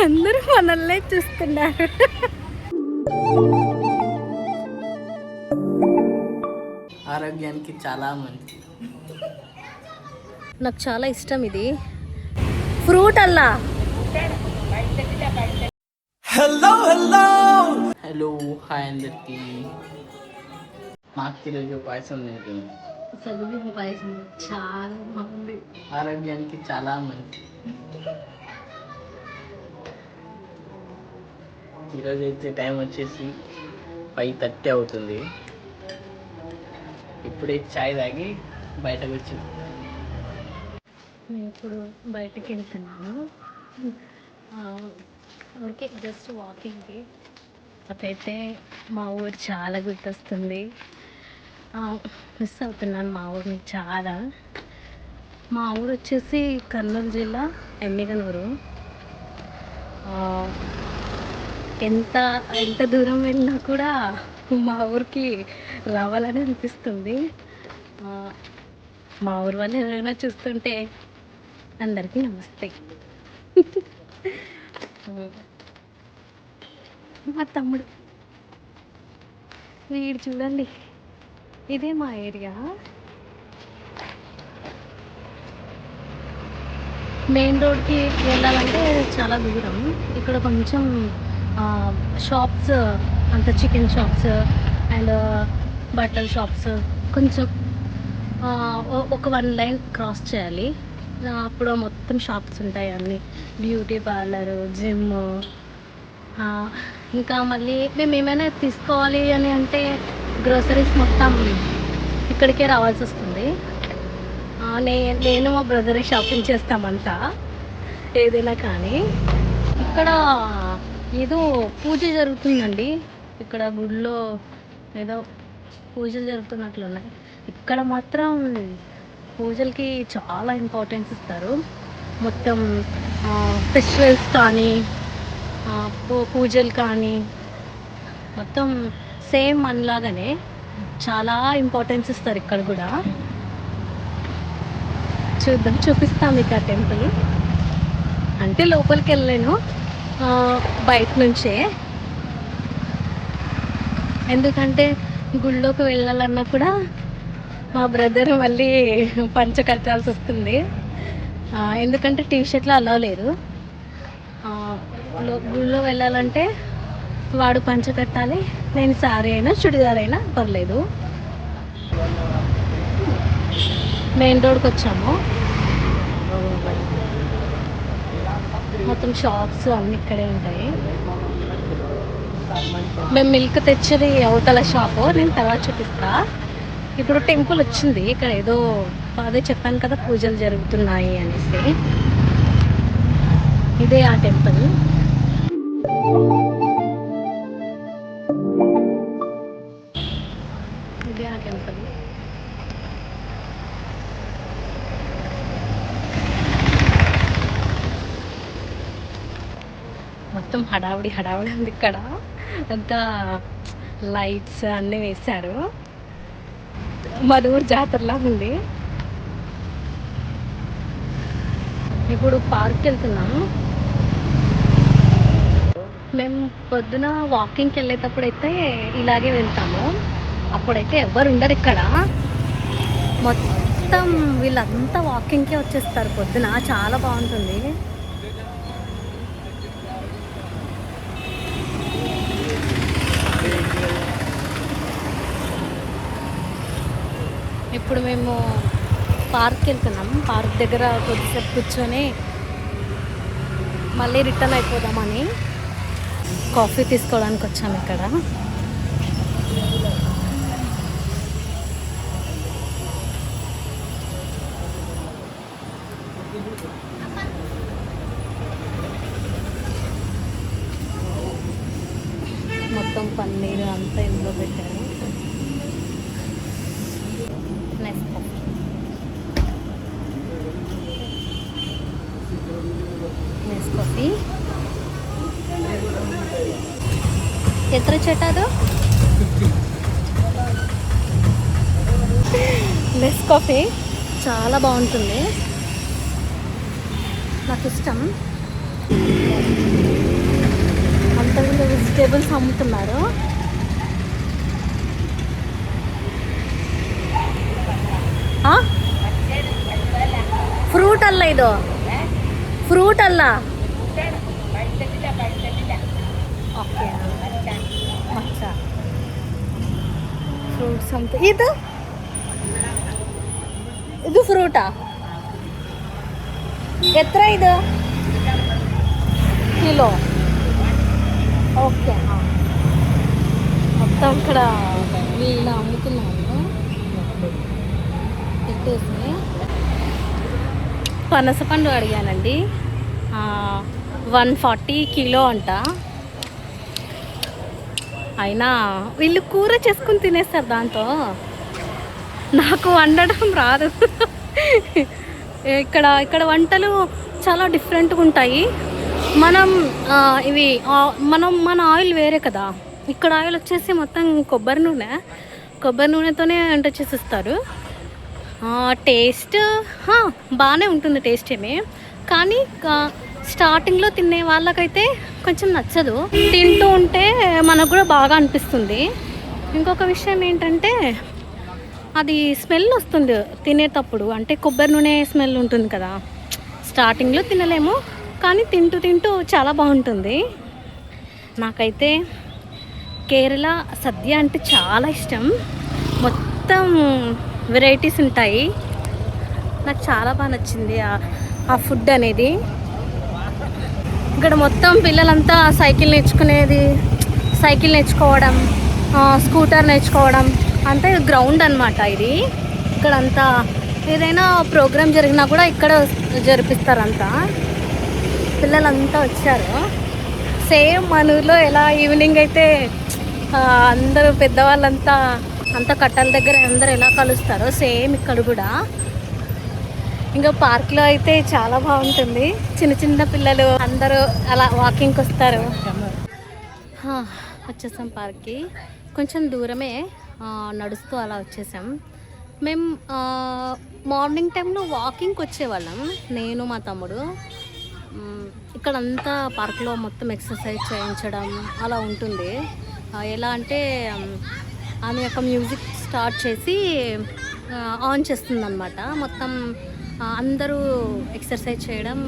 అందరూ మనల్నే చూస్తున్నారు. ఆరోగ్యానికి చాలా మంచిది. నాకు చాలా ఇష్టం ఇది ఫ్రూట్ అల్లా. హలో హలో హలో హాయ్ అందరికి. మాకు ఈరోజు పాయసం లేదు. పాయసం చాలా బాగుంది, ఆరోగ్యానికి చాలా మంచిది. ఈరోజు అయితే టైం వచ్చేసి 5:30 అవుతుంది. ఇప్పుడే చాయ్ తాగి బయటకు వచ్చింది. నేను ఇప్పుడు బయటకు వెళ్తున్నాను. ఓకే, జస్ట్ వాకింగ్కి. అదైతే మా ఊరు చాలా గుర్తొస్తుంది. మిస్ అవుతున్నాను మా ఊరిని చాలా. మా ఊరు వచ్చేసి కర్నూలు జిల్లా ఎమ్మిగనూరు. ఎంత ఎంత దూరం వెళ్ళినా కూడా మా ఊరికి రావాలని అనిపిస్తుంది. మా ఊరు వాళ్ళు ఎవరైనా చూస్తుంటే అందరికీ నమస్తే. మా తమ్ముడు వీడు చూడండి, ఇదే మా ఏరియా. మెయిన్ రోడ్కి వెళ్ళాలంటే చాలా దూరం. ఇక్కడ కొంచెం షాప్స్, అంత చికెన్ షాప్స్ అండ్ బట్టల షాప్స్, కొంచెం ఒక 1 లైన్ క్రాస్ చేయాలి. అప్పుడు మొత్తం షాప్స్ ఉంటాయి, అన్నీ బ్యూటీ పార్లరు, జిమ్. ఇంకా మళ్ళీ మేము ఏమైనా తీసుకోవాలి అని అంటే గ్రోసరీస్ మొత్తం ఇక్కడికే రావాల్సి వస్తుంది. నేను మా బ్రదర్ షాపింగ్ చేస్తామంట ఏదైనా కానీ. ఇక్కడ ఏదో పూజ జరుగుతుందండి. ఇక్కడ గుడిలో ఏదో పూజలు జరుగుతున్నట్లున్నాయి. ఇక్కడ మాత్రం పూజలకి చాలా ఇంపార్టెన్స్ ఇస్తారు. మొత్తం ఫెస్టివల్స్ కానీ పూజలు కానీ మొత్తం సేమ్ మనలాగానే చాలా ఇంపార్టెన్స్ ఇస్తారు ఇక్కడ కూడా. చూపిస్తాం మీకు ఆ టెంపుల్. అంటే లోపలికి వెళ్ళలేను, బయట నుంచే. ఎందుకంటే గుళ్ళోకి వెళ్ళాలన్నా కూడా మా బ్రదర్ మళ్ళీ పంచ కట్టాల్సి వస్తుంది. ఎందుకంటే టీషర్ట్లో అలా లేదు. గుళ్ళో వెళ్ళాలంటే వాడు పంచ కట్టాలి, నేను సారీ అయినా చుడిదార్ అయినా పర్లేదు. మెయిన్ రోడ్కి వచ్చాము. మొత్తం షాప్స్ అన్నీ ఇక్కడే ఉంటాయి. మేము మిల్క్ తెచ్చేది అవతల షాపు, నేను తర్వాత చూపిస్తా. ఇప్పుడు టెంపుల్ వచ్చింది. ఇక్కడ ఏదో అదే చెప్పాను కదా, పూజలు జరుగుతున్నాయి అనేసి. ఇదే ఆ టెంపుల్. ఇదే ఆ టెంపుల్. మొత్తం హడావుడి హడావుడి ఉంది ఇక్కడ. అంతా లైట్స్ అన్నీ వేశారు. మన ఊరు జాతరలా ఉంది. ఇప్పుడు పార్క్కి వెళ్తున్నాము. మేము పొద్దున వాకింగ్కి వెళ్ళేటప్పుడు అయితే ఇలాగే వెళ్తాము. అప్పుడైతే ఎవరు ఉండరు ఇక్కడ. మొత్తం వీళ్ళంతా వాకింగ్కే వచ్చేస్తారు పొద్దున. చాలా బాగుంటుంది. ఇప్పుడు మేము పార్క్కి వెళ్తున్నాం. పార్క్ దగ్గర కొద్దిసేపు కూర్చొని మళ్ళీ రిటర్న్ అయిపోదామని కాఫీ తీసుకోవడానికి వచ్చాము ఇక్కడ. మొత్తం పన్నీర్ అంతా ఇందులో పెట్టారు. नेस्कॉफी ఎంత చెట్టాదో నెస్కాఫీ చాలా బాగుంటుంది, నాకు ఇష్టం. వెజిటేబుల్స్ అమ్ముతున్నారు. ಫ್ರೂಟ್ ಅಲ್ಲ ಇದು, ಫ್ರೂಟ್ ಅಲ್ಲ. ಓಕೆ, ಮಚ್ಚ ಫ್ರೂಟ್ಸ್ ಅಂತ. ಇದು ಫ್ರೂಟಾ? ఎత్ర ఇది కిలో? ఓకే. మొత్తం ఇక్కడ వీళ్ళు అమ్ముతున్నాను పెట్టేసి. పనసపండు అడిగానండి, 140 కిలో అంట. అయినా వీళ్ళు కూర చేసుకుని తినేస్తారు దాంతో. నాకు వండడం రాదు. ఇక్కడ వంటలు చాలా డిఫరెంట్గా ఉంటాయి. మన ఆయిల్ వేరే కదా. ఇక్కడ ఆయిల్ వచ్చేసి మొత్తం కొబ్బరి నూనెతోనే వంట చేసిస్తారు. టేస్ట్ బాగానే ఉంటుంది, టేస్ట్ ఏమి. కానీ స్టార్టింగ్లో తినే వాళ్ళకైతే కొంచెం నచ్చదు. తింటూ ఉంటే మనకు కూడా బాగా అనిపిస్తుంది. ఇంకొక విషయం ఏంటంటే అది స్మెల్ వస్తుంది తినేటప్పుడు. అంటే కొబ్బరి నూనె స్మెల్ ఉంటుంది కదా. స్టార్టింగ్లో తినలేము, కానీ తింటూ చాలా బాగుంటుంది. నాకైతే కేరళ సద్య అంటే చాలా ఇష్టం. మొత్తం వెరైటీస్ ఉంటాయి. నాకు చాలా బాగా నచ్చింది ఆ ఫుడ్ అనేది. ఇక్కడ మొత్తం పిల్లలంతా సైకిల్ నేర్చుకోవడం, స్కూటర్ నేర్చుకోవడం. అంటే గ్రౌండ్ అన్నమాట ఇది. ఇక్కడంతా ఏదైనా ప్రోగ్రామ్ జరిగినా కూడా ఇక్కడ జరిపిస్తారంతా. పిల్లలంతా వచ్చారు. సేమ్ మన ఊర్లో ఎలా ఈవినింగ్ అయితే అందరూ పెద్దవాళ్ళంతా కట్టల దగ్గర అందరూ ఎలా కలుస్తారో సేమ్ ఇక్కడ కూడా. ఇంకా పార్క్లో అయితే చాలా బాగుంటుంది. చిన్న పిల్లలు అందరూ అలా వాకింగ్కి వస్తారు. వచ్చేసాం పార్క్కి. కొంచెం దూరమే, నడుస్తూ అలా వచ్చేసాం. మేము మార్నింగ్ టైంలో వాకింగ్కి వచ్చేవాళ్ళం, నేను మా తమ్ముడు. ఇక్కడంతా పార్క్లో మొత్తం ఎక్సర్సైజ్ చేయించడం అలా ఉంటుంది. ఎలా అంటే ఆమె యొక్క మ్యూజిక్ స్టార్ట్ చేసి ఆన్ చేస్తుందన్నమాట. మొత్తం అందరూ ఎక్సర్సైజ్ చేయడం.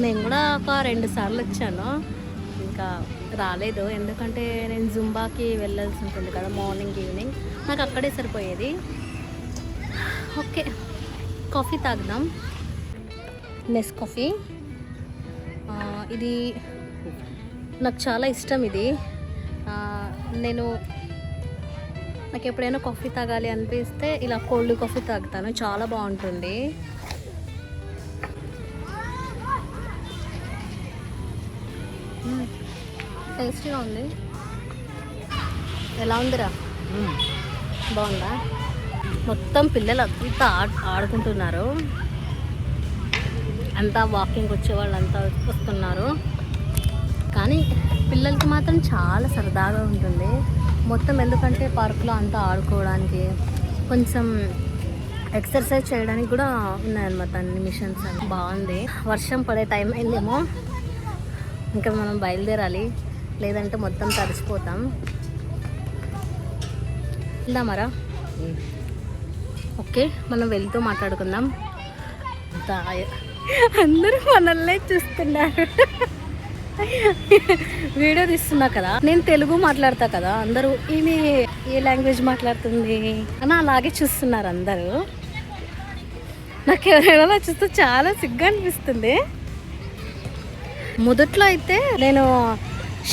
నేను కూడా ఒక 2 సార్లు వచ్చాను, ఇంకా రాలేదు. ఎందుకంటే నేను జుంబాకి వెళ్ళాల్సి ఉంటుంది కదా మార్నింగ్ ఈవినింగ్. నాకు అక్కడే సరిపోయేది. ఓకే, కాఫీ తాగుదాం. నెస్కాఫీ. ఇది నాకు చాలా ఇష్టం. ఇది నాకు ఎప్పుడైనా కాఫీ తాగాలి అనిపిస్తే ఇలా కోల్డ్ కాఫీ తాగుతాను, చాలా బాగుంటుంది. టేస్టీగా ఉంది. ఎలా ఉందిరా? బాగుందా? మొత్తం పిల్లలు అంతా ఆడుకుంటున్నారు. అంతా వాకింగ్ వచ్చే వాళ్ళు అంతా వస్తున్నారు. కానీ పిల్లలకి మాత్రం చాలా సరదాగా ఉంటుంది మొత్తం. ఎందుకంటే పార్కులో అంతా ఆడుకోవడానికి, కొంచెం ఎక్సర్సైజ్ చేయడానికి కూడా ఉన్నాయన్నమాట అన్ని మిషన్స్. అని బాగుంది. వర్షం పడే టైం అయిందేమో, ఇంకా మనం బయలుదేరాలి, లేదంటే మొత్తం తడిసిపోతాం. వెళ్దామరా? ఓకే, మనం వెళ్తూ మాట్లాడుకుందాం. అందరూ మనల్నే చూస్తున్నారు. వీడియో తీస్తున్నా కదా, నేను తెలుగు మాట్లాడతా కదా. అందరూ ఈమె ఏ లాంగ్వేజ్ మాట్లాడుతుంది అని అలాగే చూస్తున్నారు అందరూ. నాకు ఎవరైనా చూస్తే చాలా సిగ్గు అనిపిస్తుంది. మొదట్లో అయితే నేను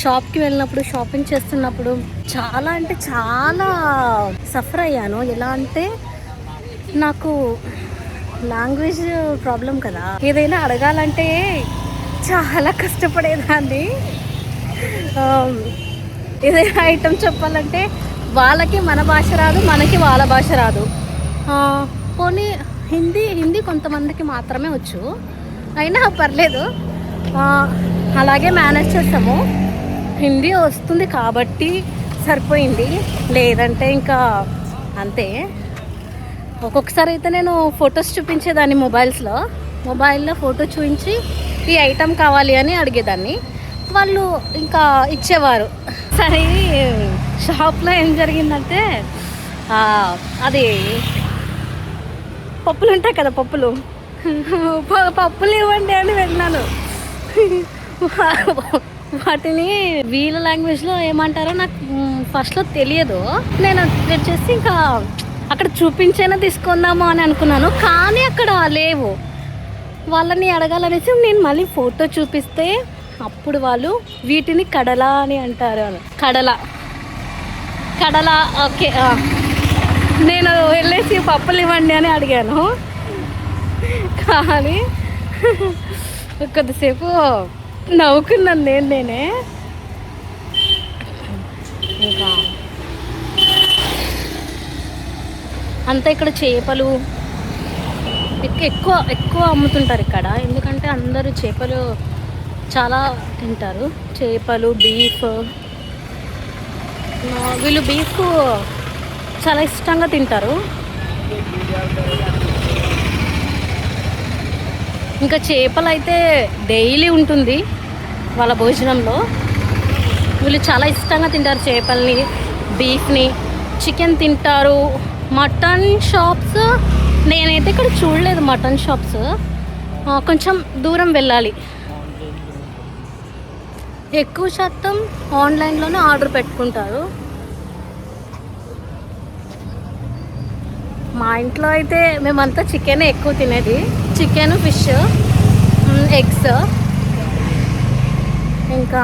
షాప్కి వెళ్ళినప్పుడు, షాపింగ్ చేస్తున్నప్పుడు చాలా అంటే చాలా సఫర్ అయ్యాను. ఎలా అంటే నాకు లాంగ్వేజ్ ప్రాబ్లం కదా. ఏదైనా అడగాలంటే చాలా కష్టపడేదాన్ని. ఏదైనా ఐటమ్ చెప్పాలంటే వాళ్ళకి మన భాష రాదు, మనకి వాళ్ళ భాష రాదు. పోనీ హిందీ కొంతమందికి మాత్రమే వచ్చు, అయినా పర్లేదు, అలాగే మేనేజ్ చేస్తాము. హిందీ వస్తుంది కాబట్టి సరిపోయింది, లేదంటే ఇంకా అంతే. ఒక్కొక్కసారి అయితే నేను ఫొటోస్ చూపించేదాన్ని మొబైల్లో ఫోటో చూపించి ఈ ఐటమ్ కావాలి అని అడిగేదాన్ని. వాళ్ళు ఇంకా ఇచ్చేవారు. సరే షాప్లో ఏం జరిగిందంటే అది పప్పులు ఉంటాయి కదా, పప్పులు ఇవ్వండి అని వెళ్ళాను. వాటిని వీళ్ళ లాంగ్వేజ్లో ఏమంటారో నాకు ఫస్ట్లో తెలియదు. నేను వచ్చేసి ఇంకా అక్కడ చూపించైనా తీసుకుందాము అని అనుకున్నాను, కానీ అక్కడ లేవు. వాళ్ళని అడగాలనేసి నేను మళ్ళీ ఫోటో చూపిస్తే అప్పుడు వాళ్ళు వీటిని కడల అని అంటారు. కడల ఓకే. నేను వెళ్ళేసి పప్పులు ఇవ్వండి అని అడిగాను, కానీ కొద్దిసేపు నవ్వుకున్నాను నేనే. ఇంకా అంతా ఇక్కడ చేపలు ఎక్కువ అమ్ముతుంటారు ఇక్కడ, ఎందుకంటే అందరూ చేపలు చాలా తింటారు. చేపలు, బీఫ్. వీళ్ళు బీఫ్ చాలా ఇష్టంగా తింటారు. ఇంకా చేపలు అయితే డైలీ ఉంటుంది వాళ్ళ భోజనంలో. వీళ్ళు చాలా ఇష్టంగా తింటారు చేపల్ని, బీఫ్ని, చికెన్ తింటారు. మటన్ షాప్స్ నేనైతే ఇక్కడ చూడలేదు. మటన్ షాప్స్ కొంచెం దూరం వెళ్ళాలి. ఎక్కువ శాతం ఆన్లైన్లోనే ఆర్డర్ పెట్టుకుంటారు. మా ఇంట్లో అయితే మేమంతా చికెనే ఎక్కువ తినేది. Chicken, fish, eggs. ఇంకా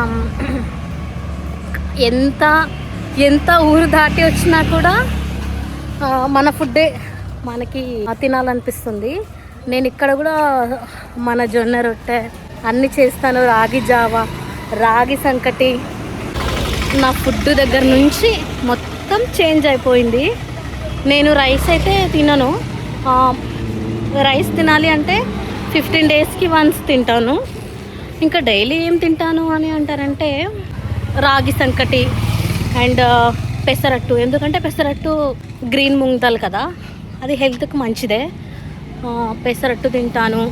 ఎంత ఊరు దాటి వచ్చినా కూడా మన ఫుడ్డే మనకి తినాలనిపిస్తుంది. నేను ఇక్కడ కూడా మన జొన్న రొట్టె అన్నీ చేస్తాను. రాగి జావా, రాగి సంకటి. నా ఫుడ్ దగ్గర నుంచి మొత్తం చేంజ్ అయిపోయింది. నేను రైస్ అయితే తినను. రైస్ తినాలి అంటే 15 డేస్కి వన్స్ తింటాను. ఇంకా డైలీ ఏం తింటాను అని అంటారంటే రాగి సంకటి అండ్ పెసరట్టు. ఎందుకంటే పెసరట్టు గ్రీన్ మూంగ్ దాల్ కదా, అది హెల్త్కి మంచిదే. పెసరట్టు తింటాను.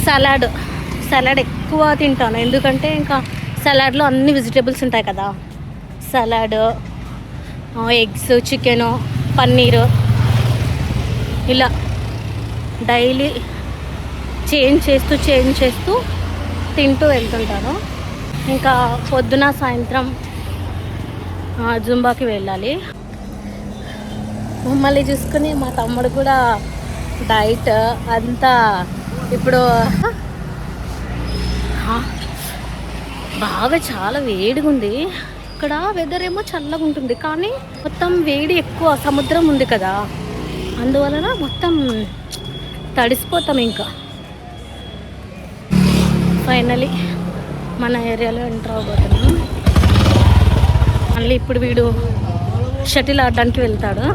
సలాడ్ ఎక్కువ తింటాను, ఎందుకంటే ఇంకా సలాడ్లో అన్ని వెజిటేబుల్స్ ఉంటాయి కదా. సలాడ్, ఎగ్స్, చికెను, పన్నీరు, ఇలా డైలీ చేంజ్ చేస్తూ తింటూ వెళ్తుంటాను. ఇంకా పొద్దున సాయంత్రం జుంబాకి వెళ్ళాలి. మమ్మల్ని చూసుకుని మా తమ్ముడు కూడా డైట్ అంతా. ఇప్పుడు బాగా చాలా వేడిగా ఉంది ఇక్కడ. వెదర్ ఏమో చల్లగా ఉంటుంది, కానీ మొత్తం వేడి ఎక్కువ. సముద్రం ఉంది కదా, అందువలన మొత్తం తడిసిపోతాం. ఇంకా ఫైనలీ మన ఏరియాలో ఎంటర్ అవబోతున్నాం. మళ్ళీ ఇప్పుడు వీడు షటిల్ ఆడడానికి వెళ్తాడు.